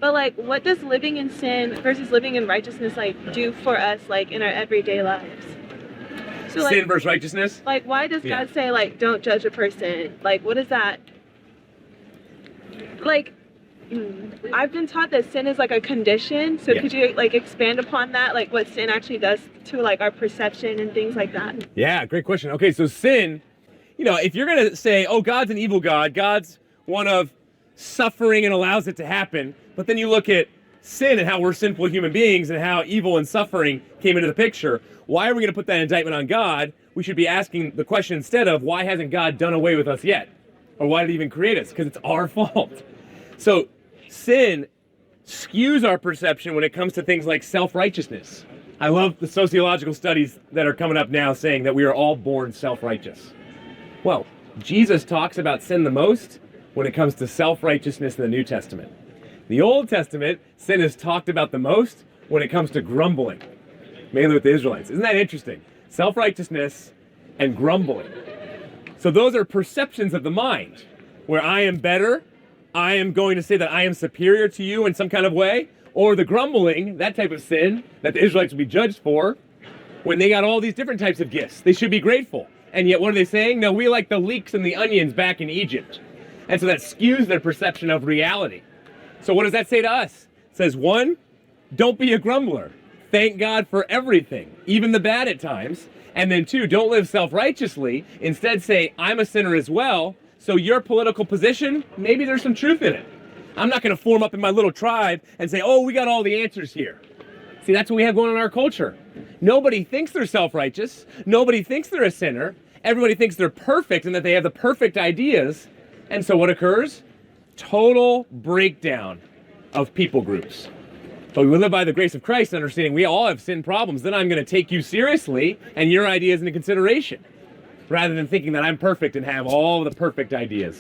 But like, what does living in sin versus living in righteousness like do for us like in our everyday lives? So like, Sin versus righteousness? like why does God say like don't judge a person? Like what is that? Like I've been taught that sin is like a condition. So could you like expand upon that, like what sin actually does to like our perception and things like that? Yeah, great question. Okay, so sin, you know, if you're going to say, oh, God's an evil God, God's one of suffering and allows it to happen, but then you look at sin and how we're sinful human beings and how evil and suffering came into the picture, why are we going to put that indictment on God? We should be asking the question instead of, why hasn't God done away with us yet? Or why did he even create us? Because it's our fault. So sin skews our perception when it comes to things like self-righteousness. I love the sociological studies that are coming up now saying that we are all born self-righteous. Well, Jesus talks about sin the most when it comes to self-righteousness in the New Testament. In the Old Testament, sin is talked about the most when it comes to grumbling, mainly with the Israelites. Isn't that interesting? Self-righteousness and grumbling. So those are perceptions of the mind, where I am better, I am going to say that I am superior to you in some kind of way, or the grumbling, that type of sin that the Israelites would be judged for, when they got all these different types of gifts. They should be grateful. And yet what are they saying? No, we like the leeks and the onions back in Egypt. And so that skews their perception of reality. So what does that say to us? It says, one, don't be a grumbler. Thank God for everything, even the bad at times. And then two, don't live self-righteously. Instead say, I'm a sinner as well. So your political position, maybe there's some truth in it. I'm not going to form up in my little tribe and say, oh, we got all the answers here. See, that's what we have going on in our culture. Nobody thinks they're self-righteous. Nobody thinks they're a sinner. Everybody thinks they're perfect and that they have the perfect ideas. And so what occurs? Total breakdown of people groups. But we live by the grace of Christ, understanding we all have sin problems. Then I'm going to take you seriously and your ideas into consideration, rather than thinking that I'm perfect and have all the perfect ideas.